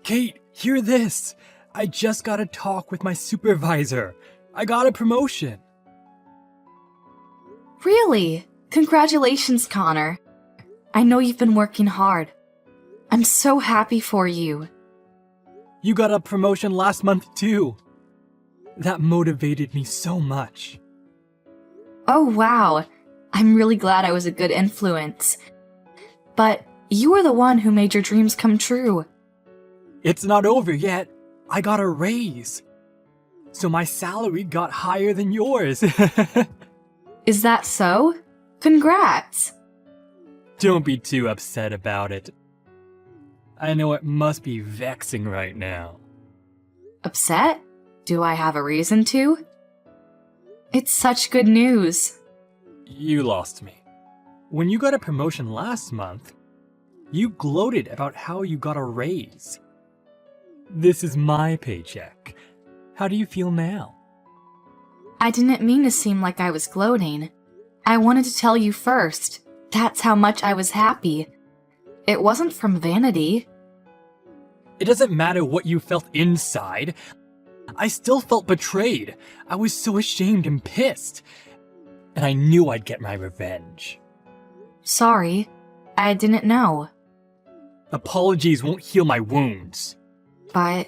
Kate, hear this! I just got a talk with my supervisor. I got a promotion. Really? Congratulations, Connor. I know you've been working hard. I'm so happy for you. You got a promotion last month too. That motivated me so much. Oh, wow. I'm really glad I was a good influence. But you were the one who made your dreams come true. It's not over yet. I got a raise. So my salary got higher than yours. Is that so? Congrats! Don't be too upset about it. I know it must be vexing right now. Upset? Do I have a reason to? It's such good news. You lost me. When you got a promotion last month, you gloated about how you got a raise. This is my paycheck. How do you feel now? I didn't mean to seem like I was gloating. I wanted to tell you first. That's how much I was happy. It wasn't from vanity. It doesn't matter what you felt inside. I still felt betrayed. I was so ashamed and pissed. And I knew I'd get my revenge. Sorry, I didn't know. Apologies won't heal my wounds. But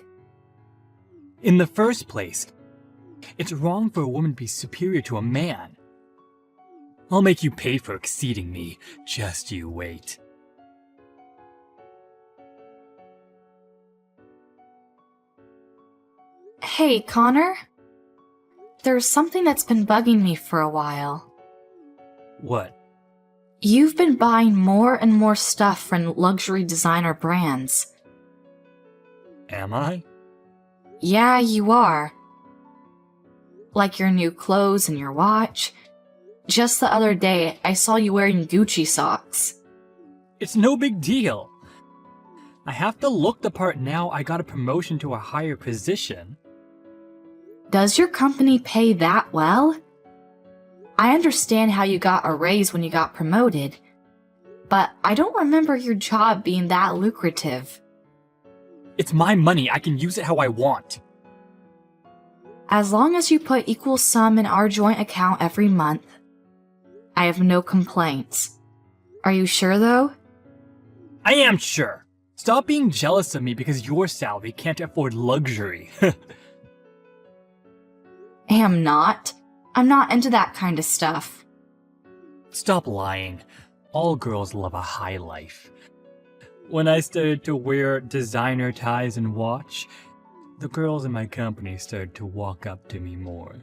in the first place, it's wrong for a woman to be superior to a man. I'll make you pay for exceeding me. Just you wait. Hey, Connor? There's something that's been bugging me for a while. What? You've been buying more and more stuff from luxury designer brands. Am I? Yeah, you are. Like your new clothes and your watch. Just the other day, I saw you wearing Gucci socks. It's no big deal. I have to look the part now I got a promotion to a higher position. Does your company pay that well? I understand how you got a raise when you got promoted, but I don't remember your job being that lucrative. It's my money. I can use it how I want. As long as you put equal sum in our joint account every month, I have no complaints. Are you sure, though? I am sure. Stop being jealous of me because your salary can't afford luxury. Am not. I'm not into that kind of stuff. Stop lying. All girls love a high life. When I started to wear designer ties and watch, the girls in my company started to walk up to me more.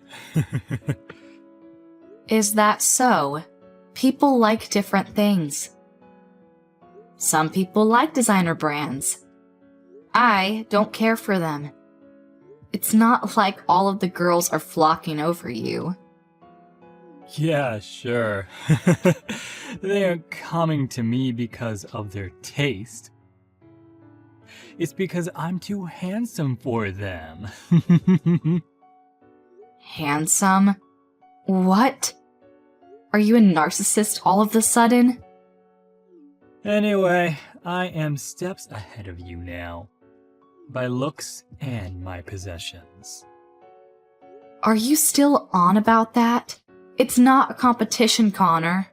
Is that so? People like different things. Some people like designer brands. I don't care for them. It's not like all of the girls are flocking over you. Yeah, sure. They aren't coming to me because of their taste. It's because I'm too handsome for them. Handsome? What? Are you a narcissist all of a sudden? Anyway, I am steps ahead of you now. By looks and my possessions. Are you still on about that? It's not a competition, Connor.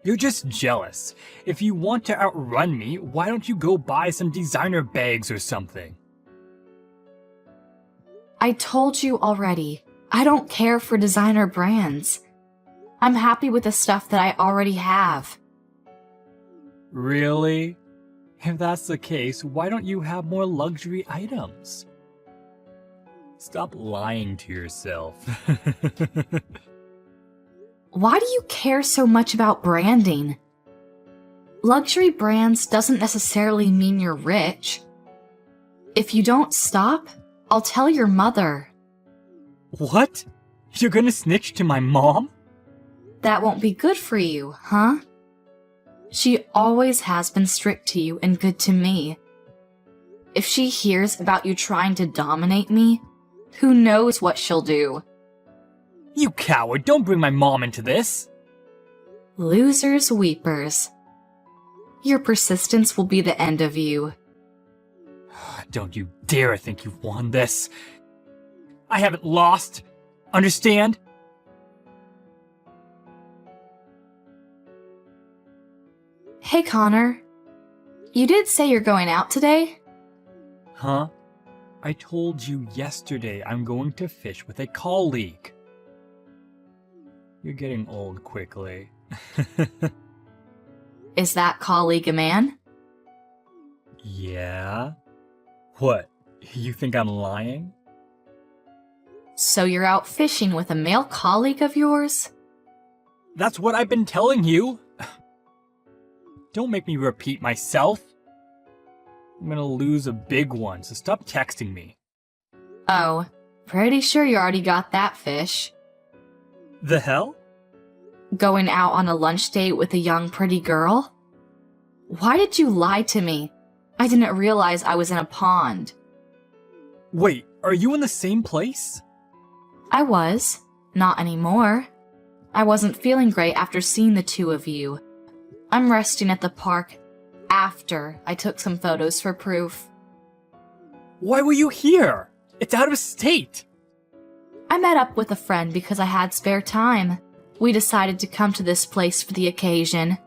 You're just jealous. If you want to outrun me, why don't you go buy some designer bags or something? I told you already, I don't care for designer brands. I'm happy with the stuff that I already have. Really? If that's the case, why don't you have more luxury items? Stop lying to yourself. Why do you care so much about branding? Luxury brands doesn't necessarily mean you're rich. If you don't stop, I'll tell your mother. What? You're gonna snitch to my mom? That won't be good for you, huh? She always has been strict to you and good to me. If she hears about you trying to dominate me, who knows what she'll do? You coward, don't bring my mom into this! Losers, weepers. Your persistence will be the end of you. Don't you dare think you've won this. I haven't lost. Understand? Hey, Connor. You did say you're going out today? Huh? I told you yesterday I'm going to fish with a colleague. You're getting old quickly. Is that colleague a man? Yeah? What? You think I'm lying? So you're out fishing with a male colleague of yours? That's what I've been telling you. Don't make me repeat myself. I'm gonna lose a big one, so stop texting me. Oh, pretty sure you already got that fish. The hell? Going out on a lunch date with a young pretty girl? Why did you lie to me? I didn't realize I was in a pond. Wait, are you in the same place? I was. Not anymore. I wasn't feeling great after seeing the two of you. I'm resting at the park after I took some photos for proof. Why were you here? It's out of state. I met up with a friend because I had spare time. We decided to come to this place for the occasion.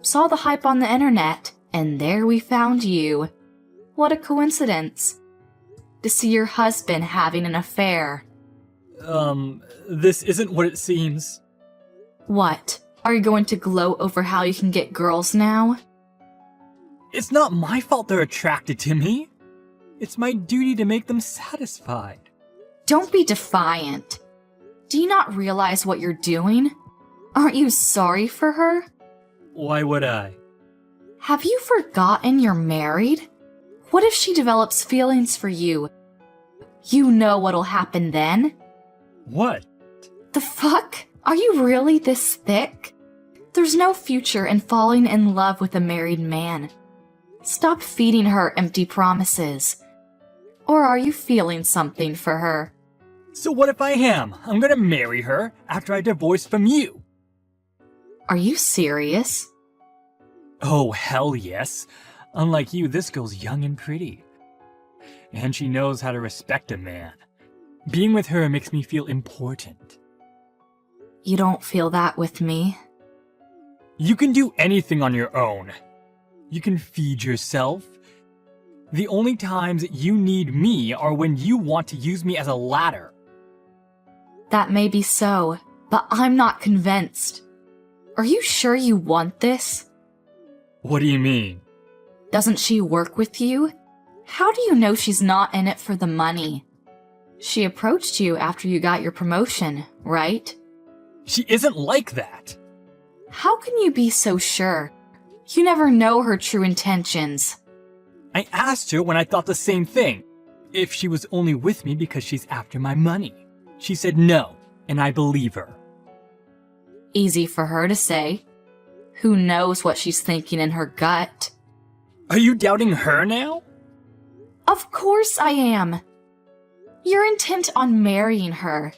Saw the hype on the internet, and there we found you. What a coincidence. To see your husband having an affair. This isn't what it seems. What? Are you going to gloat over how you can get girls now? It's not my fault they're attracted to me. It's my duty to make them satisfied. Don't be defiant. Do you not realize what you're doing? Aren't you sorry for her? Why would I? Have you forgotten you're married? What if she develops feelings for you? You know what'll happen then. What? The fuck? Are you really this thick? There's no future in falling in love with a married man. Stop feeding her empty promises. Or are you feeling something for her? So what if I am? I'm gonna marry her after I divorce from you. Are you serious? Oh, hell yes. Unlike you, this girl's young and pretty. And she knows how to respect a man. Being with her makes me feel important. You don't feel that with me. You can do anything on your own. You can feed yourself. The only times you need me are when you want to use me as a ladder. That may be so, but I'm not convinced. Are you sure you want this? What do you mean? Doesn't she work with you? How do you know she's not in it for the money? She approached you after you got your promotion, right? She isn't like that. How can you be so sure? You never know her true intentions. I asked her when I thought the same thing, if she was only with me because she's after my money. She said no, and I believe her. Easy for her to say. Who knows what she's thinking in her gut? Are you doubting her now? Of course I am. You're intent on marrying her.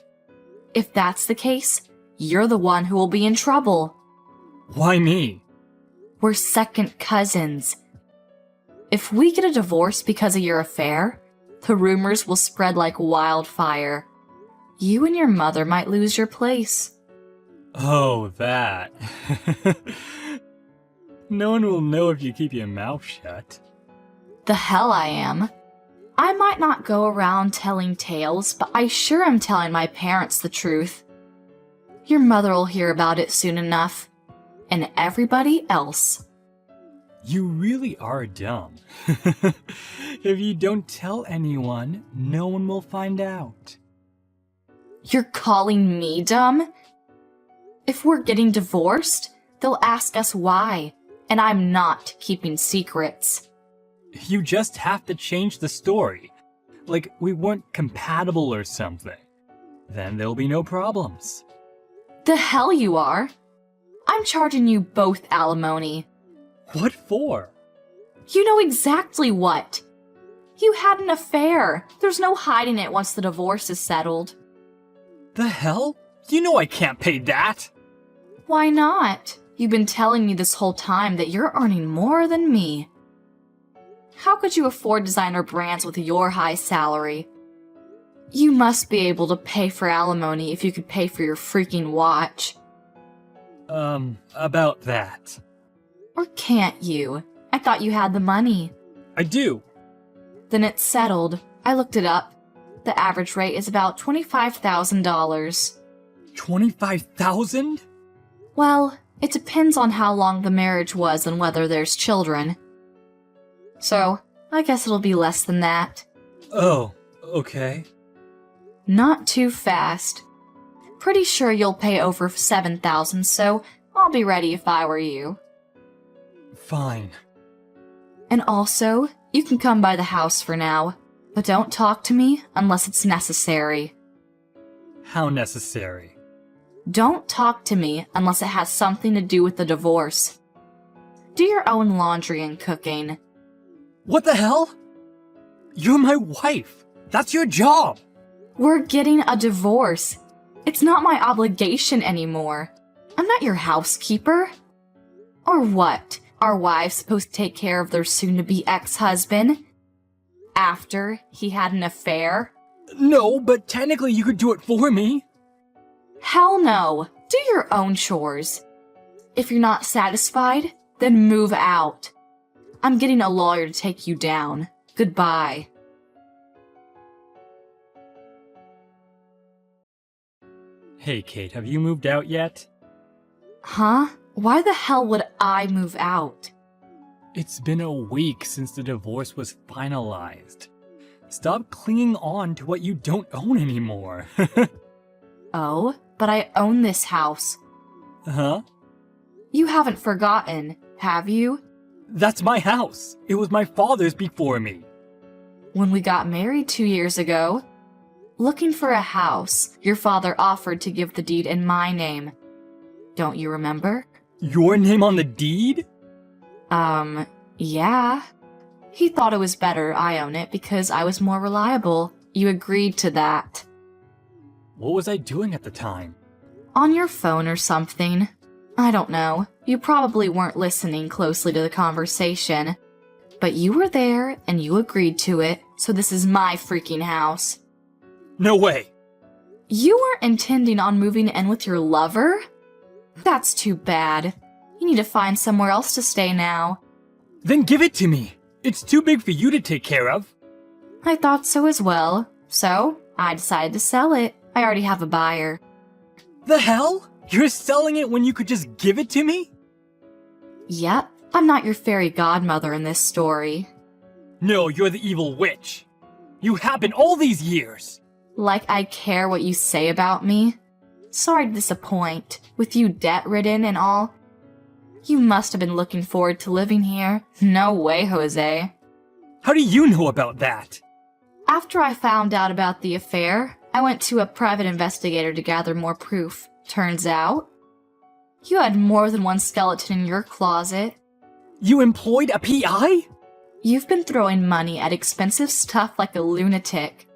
If that's the case, you're the one who will be in trouble. Why me? We're second cousins. If we get a divorce because of your affair, the rumors will spread like wildfire. You and your mother might lose your place. Oh, that. No one will know if you keep your mouth shut. The hell I am. I might not go around telling tales, but I sure am telling my parents the truth. Your mother will hear about it soon enough. And everybody else. You really are dumb. If you don't tell anyone, no one will find out. You're calling me dumb? If we're getting divorced, they'll ask us why, and I'm not keeping secrets. You just have to change the story. Like we weren't compatible or something. Then there'll be no problems. The hell you are! I'm charging you both alimony. What for? You know exactly what. You had an affair. There's no hiding it once the divorce is settled. The hell? You know I can't pay that. Why not? You've been telling me this whole time that you're earning more than me. How could you afford designer brands with your high salary? You must be able to pay for alimony if you could pay for your freaking watch. About that. Or can't you? I thought you had the money. I do. Then it's settled. I looked it up. The average rate is about $25,000. 25,000? Well, it depends on how long the marriage was and whether there's children. So, I guess it'll be less than that. Oh, okay. Not too fast. Pretty sure you'll pay over $7,000, so I'll be ready if I were you. Fine. And also, you can come by the house for now, but don't talk to me unless it's necessary. How necessary? Don't talk to me unless it has something to do with the divorce. Do your own laundry and cooking. What the hell? You're my wife. That's your job. We're getting a divorce. It's not my obligation anymore. I'm not your housekeeper. Or what? Are wives supposed to take care of their soon-to-be ex-husband? After he had an affair? No, but technically you could do it for me. Hell no. Do your own chores. If you're not satisfied, then move out. I'm getting a lawyer to take you down. Goodbye. Hey, Kate, have you moved out yet? Huh? Why the hell would I move out? It's been a week since the divorce was finalized. Stop clinging on to what you don't own anymore. Oh, but I own this house. Huh? You haven't forgotten, have you? That's my house. It was my father's before me. When we got married 2 years ago, looking for a house, your father offered to give the deed in my name. Don't you remember? Your name on the deed? Yeah. He thought it was better I own it because I was more reliable. You agreed to that. What was I doing at the time? On your phone or something. I don't know. You probably weren't listening closely to the conversation. But you were there and you agreed to it, so this is my freaking house. No way! You weren't intending on moving in with your lover? That's too bad. You need to find somewhere else to stay now. Then give it to me! It's too big for you to take care of. I thought so as well. So, I decided to sell it. I already have a buyer. The hell? You're selling it when you could just give it to me? Yep, I'm not your fairy godmother in this story. No, you're the evil witch. You have been all these years. Like I care what you say about me? Sorry to disappoint, with you debt-ridden and all. You must have been looking forward to living here. No way, Jose. How do you know about that? After I found out about the affair, I went to a private investigator to gather more proof. Turns out, you had more than one skeleton in your closet. You employed a PI? You've been throwing money at expensive stuff like a lunatic.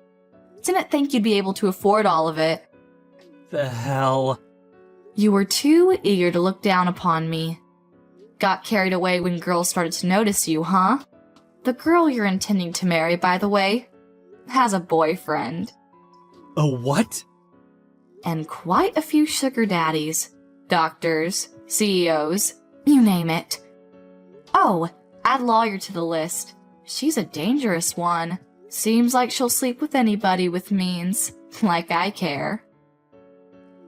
Didn't think you'd be able to afford all of it. The hell? You were too eager to look down upon me. Got carried away when girls started to notice you, huh? The girl you're intending to marry, by the way, has a boyfriend. A what? And quite a few sugar daddies. Doctors, CEOs, you name it. Oh, add lawyer to the list. She's a dangerous one. Seems like she'll sleep with anybody with means. Like I care.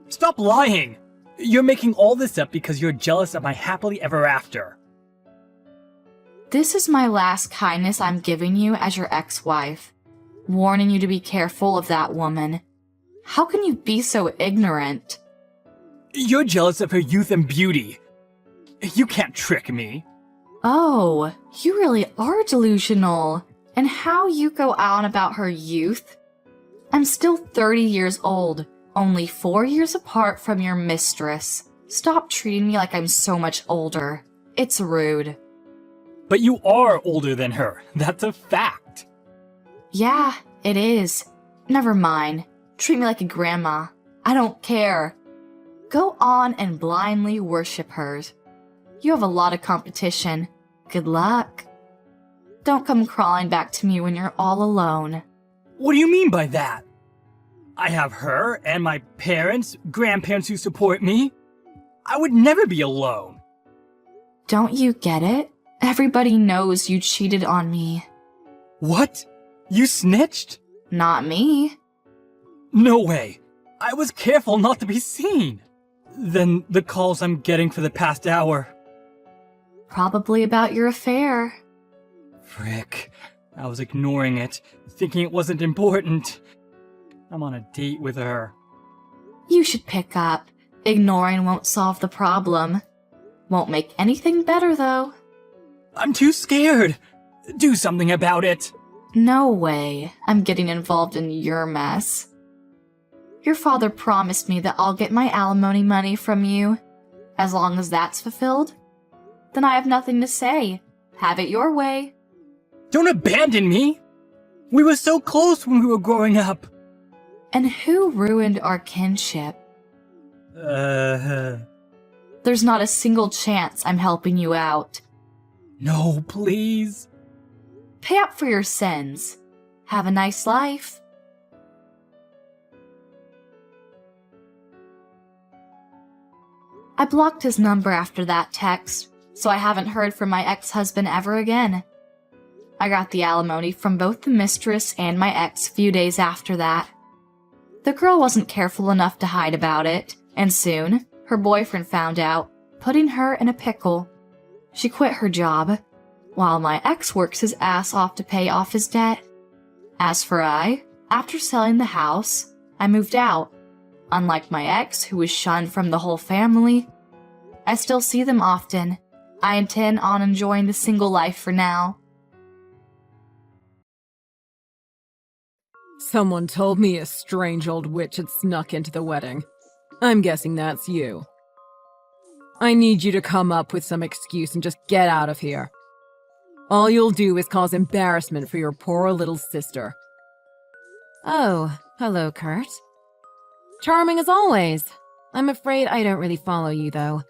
Stop lying! You're making all this up because you're jealous of my happily ever after. This is my last kindness I'm giving you as your ex-wife. Warning you to be careful of that woman. How can you be so ignorant? You're jealous of her youth and beauty. You can't trick me. Oh, you really are delusional. And how you go on about her youth? I'm still 30 years old, only 4 years apart from your mistress. Stop treating me like I'm so much older. It's rude. But you are older than her. That's a fact. Yeah, it is. Never mind. Treat me like a grandma. I don't care. Go on and blindly worship her. You have a lot of competition. Good luck. Don't come crawling back to me when you're all alone. What do you mean by that? I have her and my parents, grandparents who support me. I would never be alone. Don't you get it? Everybody knows you cheated on me. What? You snitched? Not me. No way. I was careful not to be seen. Then the calls I'm getting for the past hour. Probably about your affair. Frick. I was ignoring it, thinking it wasn't important. I'm on a date with her. You should pick up. Ignoring won't solve the problem. Won't make anything better, though. I'm too scared. Do something about it. No way. I'm getting involved in your mess. Your father promised me that I'll get my alimony money from you. As long as that's fulfilled, then I have nothing to say. Have it your way. Don't abandon me. We were so close when we were growing up. And who ruined our kinship? There's not a single chance I'm helping you out. No, please. Pay up for your sins. Have a nice life. I blocked his number after that text, so I haven't heard from my ex-husband ever again. I got the alimony from both the mistress and my ex a few days after that. The girl wasn't careful enough to hide about it, and soon, her boyfriend found out, putting her in a pickle. She quit her job, while my ex works his ass off to pay off his debt. As for I, after selling the house, I moved out. Unlike my ex, who was shunned from the whole family, I still see them often. I intend on enjoying the single life for now. Someone told me a strange old witch had snuck into the wedding. I'm guessing that's you. I need you to come up with some excuse and just get out of here. All you'll do is cause embarrassment for your poor little sister. Oh, hello, Kurt. Charming as always. I'm afraid I don't really follow you, though.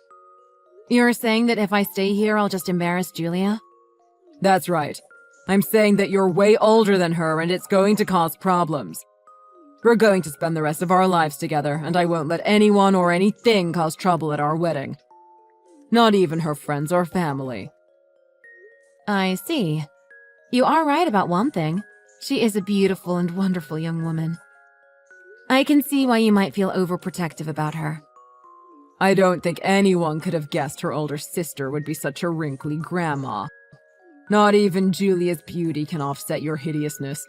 You're saying that if I stay here, I'll just embarrass Julia? That's right. I'm saying that you're way older than her and it's going to cause problems. We're going to spend the rest of our lives together, and I won't let anyone or anything cause trouble at our wedding. Not even her friends or family. I see. You are right about one thing. She is a beautiful and wonderful young woman. I can see why you might feel overprotective about her. I don't think anyone could have guessed her older sister would be such a wrinkly grandma. Not even Julia's beauty can offset your hideousness.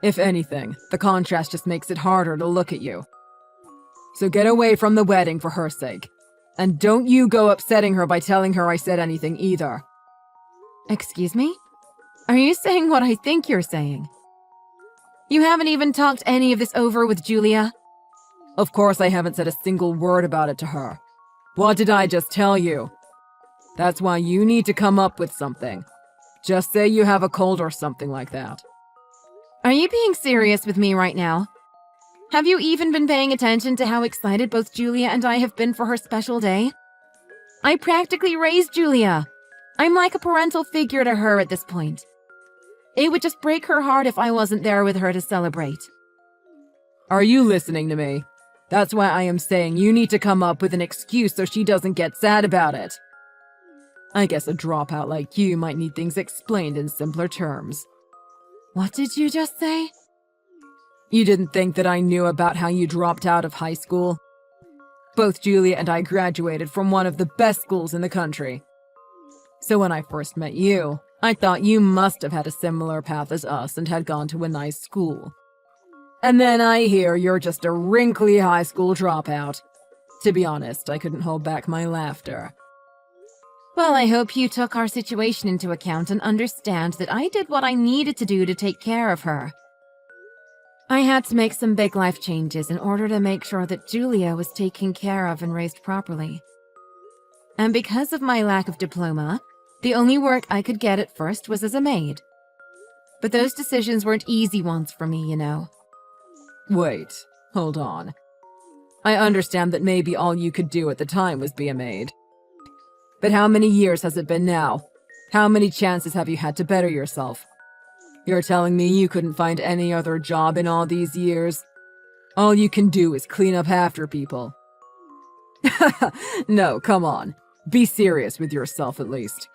If anything, the contrast just makes it harder to look at you. So get away from the wedding for her sake. And don't you go upsetting her by telling her I said anything either. Excuse me? Are you saying what I think you're saying? You haven't even talked any of this over with Julia? Of course I haven't said a single word about it to her. What did I just tell you? That's why you need to come up with something. Just say you have a cold or something like that. Are you being serious with me right now? Have you even been paying attention to how excited both Julia and I have been for her special day? I practically raised Julia. I'm like a parental figure to her at this point. It would just break her heart if I wasn't there with her to celebrate. Are you listening to me? That's why I am saying you need to come up with an excuse so she doesn't get sad about it. I guess a dropout like you might need things explained in simpler terms. What did you just say? You didn't think that I knew about how you dropped out of high school? Both Julia and I graduated from one of the best schools in the country. So when I first met you, I thought you must have had a similar path as us and had gone to a nice school. And then I hear you're just a wrinkly high school dropout. To be honest, I couldn't hold back my laughter. Well, I hope you took our situation into account and understand that I did what I needed to do to take care of her. I had to make some big life changes in order to make sure that Julia was taken care of and raised properly. And because of my lack of diploma, the only work I could get at first was as a maid. But those decisions weren't easy ones for me, you know. Wait, hold on. I understand that maybe all you could do at the time was be a maid. But how many years has it been now? How many chances have you had to better yourself? You're telling me you couldn't find any other job in all these years? All you can do is clean up after people. No, come on. Be serious with yourself at least.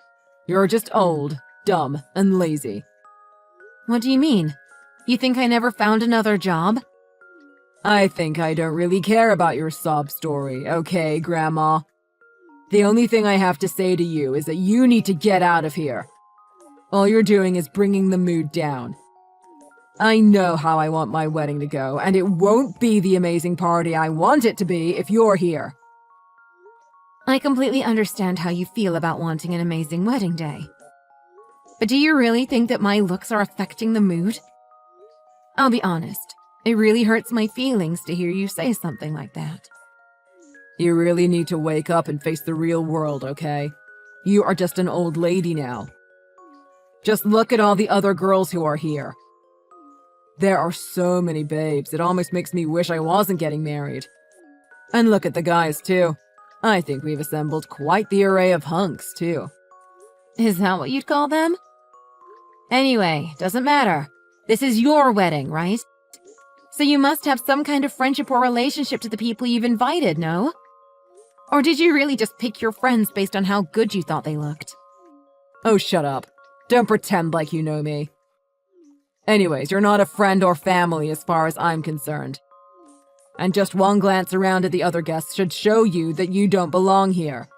You're just old, dumb, and lazy. What do you mean? You think I never found another job? I think I don't really care about your sob story, okay, Grandma? The only thing I have to say to you is that you need to get out of here. All you're doing is bringing the mood down. I know how I want my wedding to go, and it won't be the amazing party I want it to be if you're here. I completely understand how you feel about wanting an amazing wedding day. But do you really think that my looks are affecting the mood? I'll be honest, it really hurts my feelings to hear you say something like that. You really need to wake up and face the real world, okay? You are just an old lady now. Just look at all the other girls who are here. There are so many babes, it almost makes me wish I wasn't getting married. And look at the guys, too. I think we've assembled quite the array of hunks, too. Is that what you'd call them? Anyway, doesn't matter. This is your wedding, right? So you must have some kind of friendship or relationship to the people you've invited, no? Or did you really just pick your friends based on how good you thought they looked? Oh, shut up. Don't pretend like you know me. Anyways, you're not a friend or family as far as I'm concerned. And just one glance around at the other guests should show you that you don't belong here.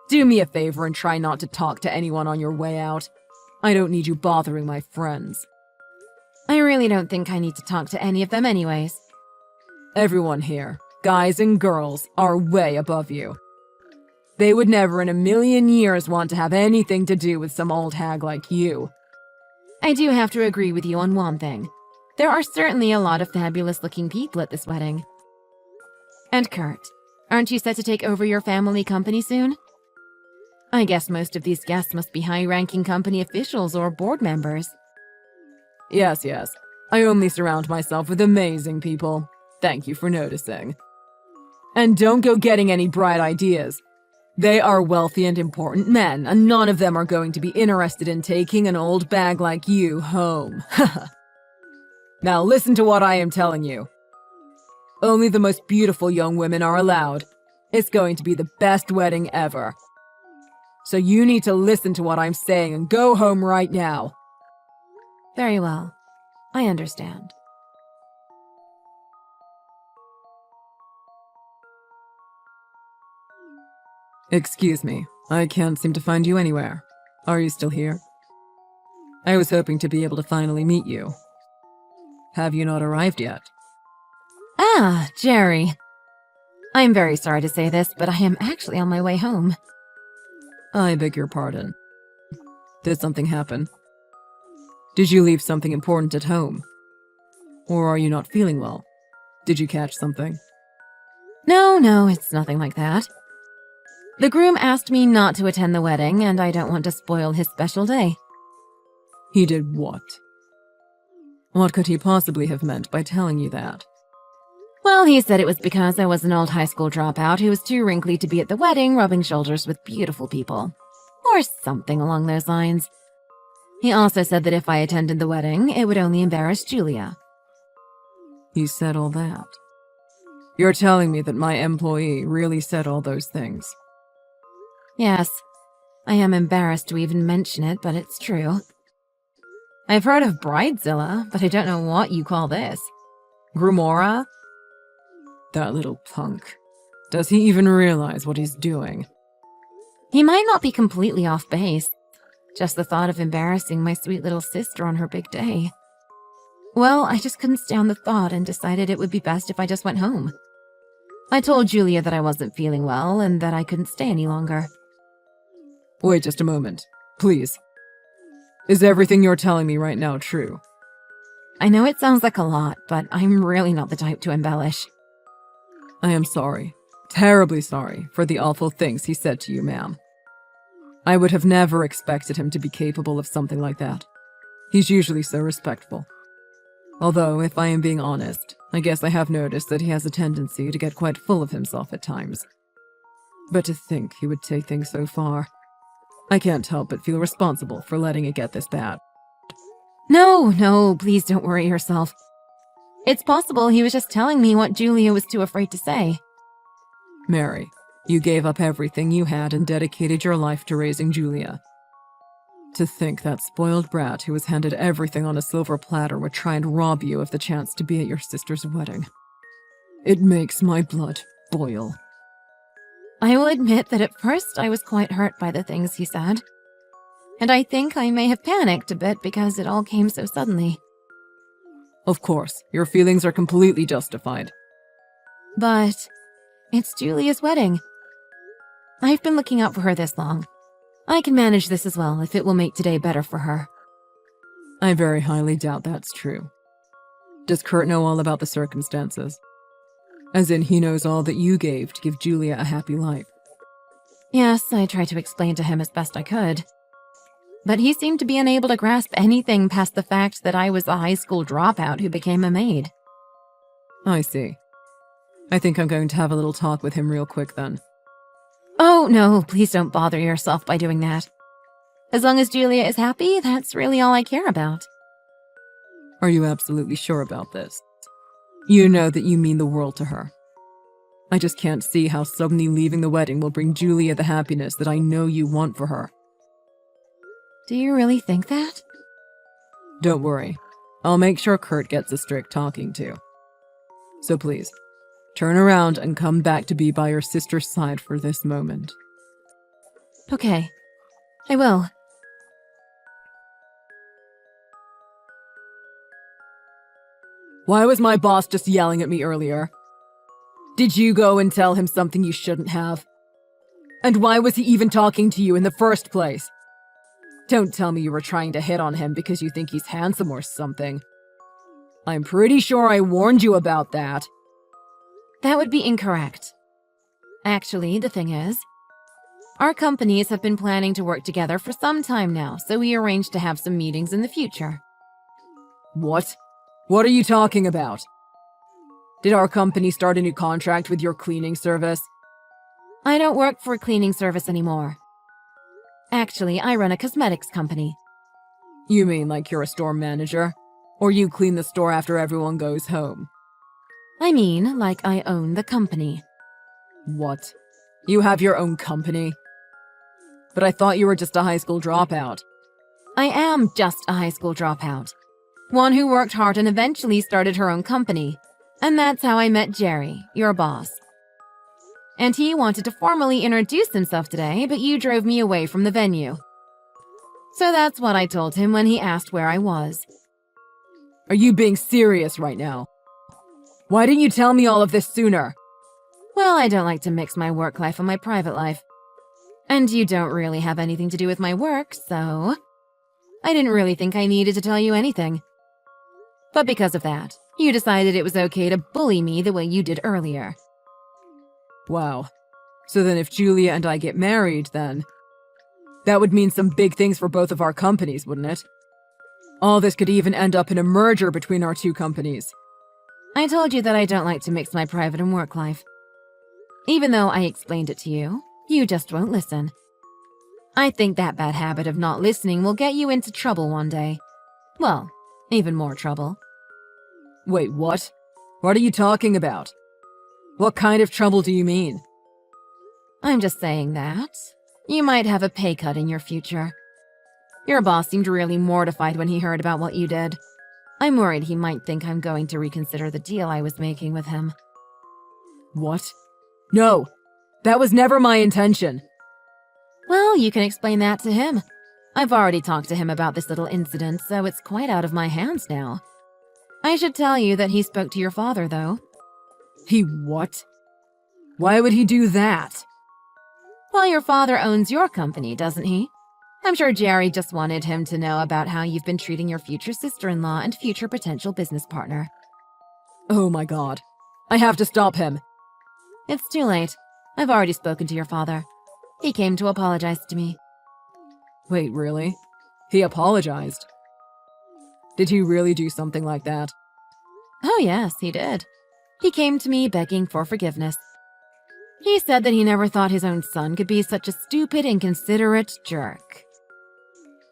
Do me a favor and try not to talk to anyone on your way out. I don't need you bothering my friends. I really don't think I need to talk to any of them anyways. Everyone here, guys and girls, are way above you. They would never in a million years want to have anything to do with some old hag like you. I do have to agree with you on one thing. There are certainly a lot of fabulous-looking people at this wedding. And Kurt, aren't you set to take over your family company soon? I guess most of these guests must be high-ranking company officials or board members. Yes. I only surround myself with amazing people. Thank you for noticing. And don't go getting any bright ideas. They are wealthy and important men, and none of them are going to be interested in taking an old bag like you home. Now listen to what I am telling you. Only the most beautiful young women are allowed. It's going to be the best wedding ever. So you need to listen to what I'm saying and go home right now. Very well. I understand. Excuse me, I can't seem to find you anywhere. Are you still here? I was hoping to be able to finally meet you. Have you not arrived yet? Ah, Jerry. I'm very sorry to say this, but I am actually on my way home. I beg your pardon. Did something happen? Did you leave something important at home? Or are you not feeling well? Did you catch something? No, it's nothing like that. The groom asked me not to attend the wedding, and I don't want to spoil his special day. He did what? What could he possibly have meant by telling you that? Well, he said it was because I was an old high school dropout who was too wrinkly to be at the wedding rubbing shoulders with beautiful people. Or something along those lines. He also said that if I attended the wedding, it would only embarrass Julia. He said all that? You're telling me that my employee really said all those things? Yes. I am embarrassed to even mention it, but it's true. I've heard of Bridezilla, but I don't know what you call this. Grumora? That little punk. Does he even realize what he's doing? He might not be completely off base. Just the thought of embarrassing my sweet little sister on her big day. Well, I just couldn't stand the thought and decided it would be best if I just went home. I told Julia that I wasn't feeling well and that I couldn't stay any longer. Wait just a moment, please. Is everything you're telling me right now true? I know it sounds like a lot, but I'm really not the type to embellish. I am sorry, terribly sorry, for the awful things he said to you, ma'am. I would have never expected him to be capable of something like that. He's usually so respectful. Although, if I am being honest, I guess I have noticed that he has a tendency to get quite full of himself at times. But to think he would take things so far, I can't help but feel responsible for letting it get this bad. No, please don't worry yourself. It's possible he was just telling me what Julia was too afraid to say. Mary, you gave up everything you had and dedicated your life to raising Julia. To think that spoiled brat who was handed everything on a silver platter would try and rob you of the chance to be at your sister's wedding. It makes my blood boil. I will admit that at first I was quite hurt by the things he said. And I think I may have panicked a bit because it all came so suddenly. Of course, your feelings are completely justified. But it's Julia's wedding. I've been looking out for her this long. I can manage this as well if it will make today better for her. I very highly doubt that's true. Does Kurt know all about the circumstances? As in, he knows all that you gave to give Julia a happy life. Yes, I tried to explain to him as best I could. But he seemed to be unable to grasp anything past the fact that I was a high school dropout who became a maid. I see. I think I'm going to have a little talk with him real quick then. Oh, no, please don't bother yourself by doing that. As long as Julia is happy, that's really all I care about. Are you absolutely sure about this? You know that you mean the world to her. I just can't see how suddenly leaving the wedding will bring Julia the happiness that I know you want for her. Do you really think that? Don't worry. I'll make sure Kurt gets a strict talking to. So please, turn around and come back to be by your sister's side for this moment. Okay, I will. Why was my boss just yelling at me earlier? Did you go and tell him something you shouldn't have? And why was he even talking to you in the first place? Don't tell me you were trying to hit on him because you think he's handsome or something. I'm pretty sure I warned you about that. That would be incorrect. Actually, the thing is, our companies have been planning to work together for some time now, so we arranged to have some meetings in the future. What? What are you talking about? Did our company start a new contract with your cleaning service? I don't work for a cleaning service anymore. Actually, I run a cosmetics company. You mean like you're a store manager? Or you clean the store after everyone goes home? I mean, like I own the company. What? You have your own company? But I thought you were just a high school dropout. I am just a high school dropout. One who worked hard and eventually started her own company. And that's how I met Jerry, your boss. And he wanted to formally introduce himself today, but you drove me away from the venue. So that's what I told him when he asked where I was. Are you being serious right now? Why didn't you tell me all of this sooner? Well, I don't like to mix my work life and my private life. And you don't really have anything to do with my work, so I didn't really think I needed to tell you anything. But because of that, you decided it was okay to bully me the way you did earlier. Wow. So then if Julia and I get married, then that would mean some big things for both of our companies, wouldn't it? All this could even end up in a merger between our two companies. I told you that I don't like to mix my private and work life. Even though I explained it to you, you just won't listen. I think that bad habit of not listening will get you into trouble one day. Well, even more trouble. Wait, what? What are you talking about? What kind of trouble do you mean? I'm just saying that you might have a pay cut in your future. Your boss seemed really mortified when he heard about what you did. I'm worried he might think I'm going to reconsider the deal I was making with him. What? No! That was never my intention! Well, you can explain that to him. I've already talked to him about this little incident, so it's quite out of my hands now. I should tell you that he spoke to your father, though. He what? Why would he do that? Well, your father owns your company, doesn't he? I'm sure Jerry just wanted him to know about how you've been treating your future sister-in-law and future potential business partner. Oh my god. I have to stop him. It's too late. I've already spoken to your father. He came to apologize to me. Wait, really? He apologized? Did he really do something like that? Oh yes, he did. He came to me begging for forgiveness. He said that he never thought his own son could be such a stupid, inconsiderate jerk.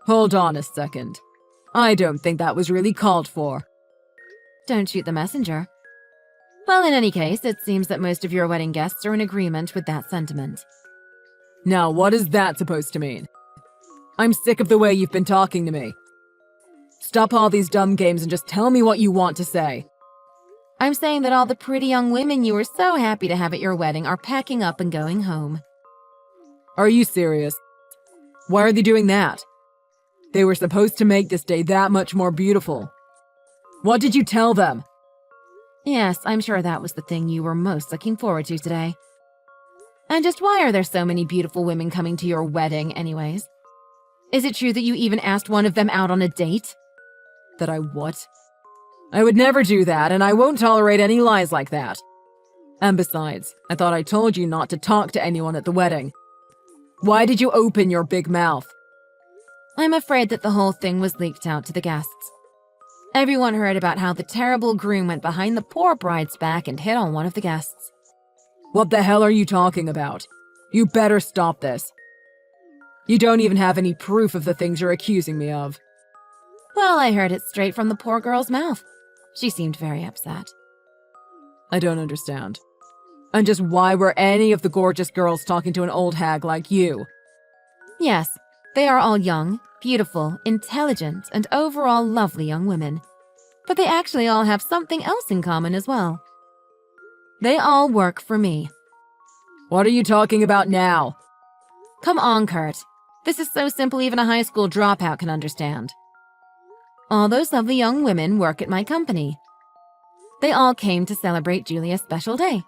Hold on a second. I don't think that was really called for. Don't shoot the messenger. Well, in any case, it seems that most of your wedding guests are in agreement with that sentiment. Now, what is that supposed to mean? I'm sick of the way you've been talking to me. Stop all these dumb games and just tell me what you want to say. I'm saying that all the pretty young women you were so happy to have at your wedding are packing up and going home. Are you serious? Why are they doing that? They were supposed to make this day that much more beautiful. What did you tell them? Yes, I'm sure that was the thing you were most looking forward to today. And just why are there so many beautiful women coming to your wedding anyways? Is it true that you even asked one of them out on a date? That I what? I would never do that, and I won't tolerate any lies like that. And besides, I thought I told you not to talk to anyone at the wedding. Why did you open your big mouth? I'm afraid that the whole thing was leaked out to the guests. Everyone heard about how the terrible groom went behind the poor bride's back and hit on one of the guests. What the hell are you talking about? You better stop this. You don't even have any proof of the things you're accusing me of. Well, I heard it straight from the poor girl's mouth. She seemed very upset. I don't understand. And just why were any of the gorgeous girls talking to an old hag like you? Yes, they are all young, beautiful, intelligent, and overall lovely young women. But they actually all have something else in common as well. They all work for me. What are you talking about now? Come on, Kurt. This is so simple even a high school dropout can understand. All those lovely young women work at my company. They all came to celebrate Julia's special day.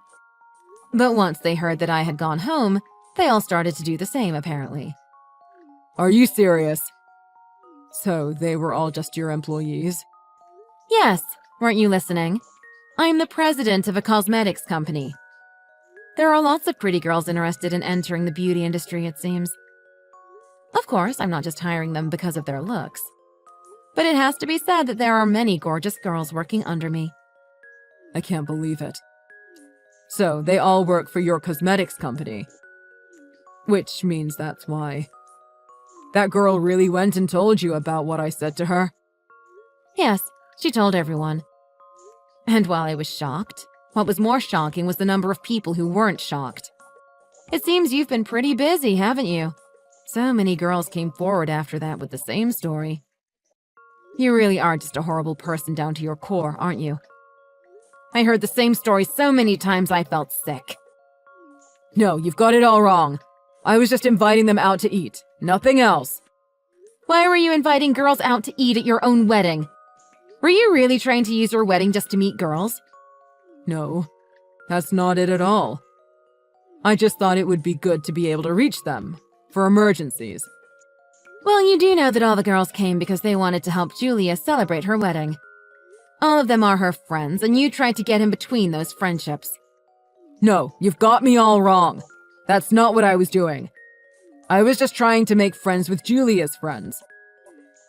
But once they heard that I had gone home, they all started to do the same, apparently. Are you serious? So they were all just your employees? Yes, weren't you listening? I'm the president of a cosmetics company. There are lots of pretty girls interested in entering the beauty industry, it seems. Of course, I'm not just hiring them because of their looks. But it has to be said that there are many gorgeous girls working under me. I can't believe it. So, they all work for your cosmetics company. Which means that's why. That girl really went and told you about what I said to her? Yes, she told everyone. And while I was shocked, what was more shocking was the number of people who weren't shocked. It seems you've been pretty busy, haven't you? So many girls came forward after that with the same story. You really are just a horrible person down to your core, aren't you? I heard the same story so many times I felt sick. No, you've got it all wrong. I was just inviting them out to eat. Nothing else. Why were you inviting girls out to eat at your own wedding? Were you really trying to use your wedding just to meet girls? No, that's not it at all. I just thought it would be good to be able to reach them, for emergencies. Well, you do know that all the girls came because they wanted to help Julia celebrate her wedding. All of them are her friends, and you tried to get in between those friendships. No, you've got me all wrong. That's not what I was doing. I was just trying to make friends with Julia's friends.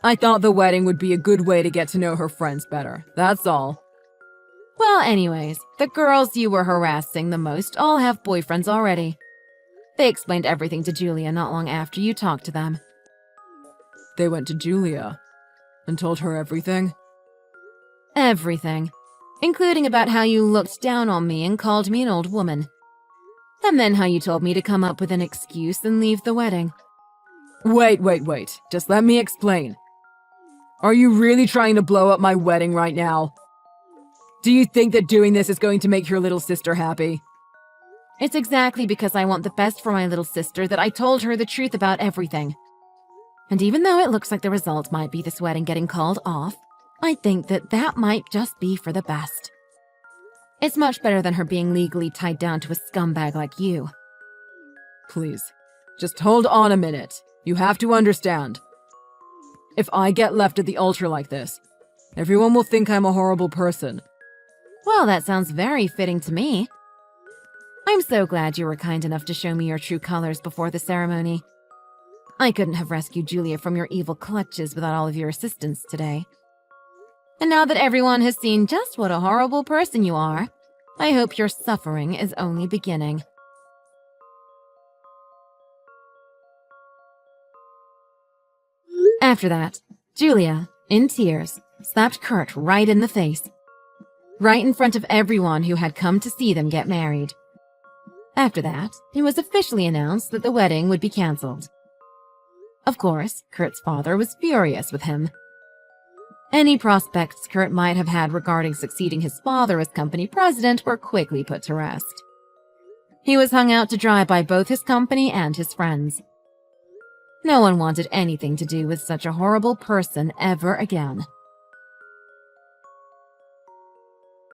I thought the wedding would be a good way to get to know her friends better, that's all. Well, anyways, the girls you were harassing the most all have boyfriends already. They explained everything to Julia not long after you talked to them. They went to Julia and told her everything? Everything. Including about how you looked down on me and called me an old woman. And then how you told me to come up with an excuse and leave the wedding. Wait. Just let me explain. Are you really trying to blow up my wedding right now? Do you think that doing this is going to make your little sister happy? It's exactly because I want the best for my little sister that I told her the truth about everything. And even though it looks like the result might be this wedding getting called off, I think that that might just be for the best. It's much better than her being legally tied down to a scumbag like you. Please, just hold on a minute. You have to understand. If I get left at the altar like this, everyone will think I'm a horrible person. Well, that sounds very fitting to me. I'm so glad you were kind enough to show me your true colors before the ceremony. I couldn't have rescued Julia from your evil clutches without all of your assistance today. And now that everyone has seen just what a horrible person you are, I hope your suffering is only beginning. After that, Julia, in tears, slapped Kurt right in the face, right in front of everyone who had come to see them get married. After that, it was officially announced that the wedding would be cancelled. Of course, Kurt's father was furious with him. Any prospects Kurt might have had regarding succeeding his father as company president were quickly put to rest. He was hung out to dry by both his company and his friends. No one wanted anything to do with such a horrible person ever again.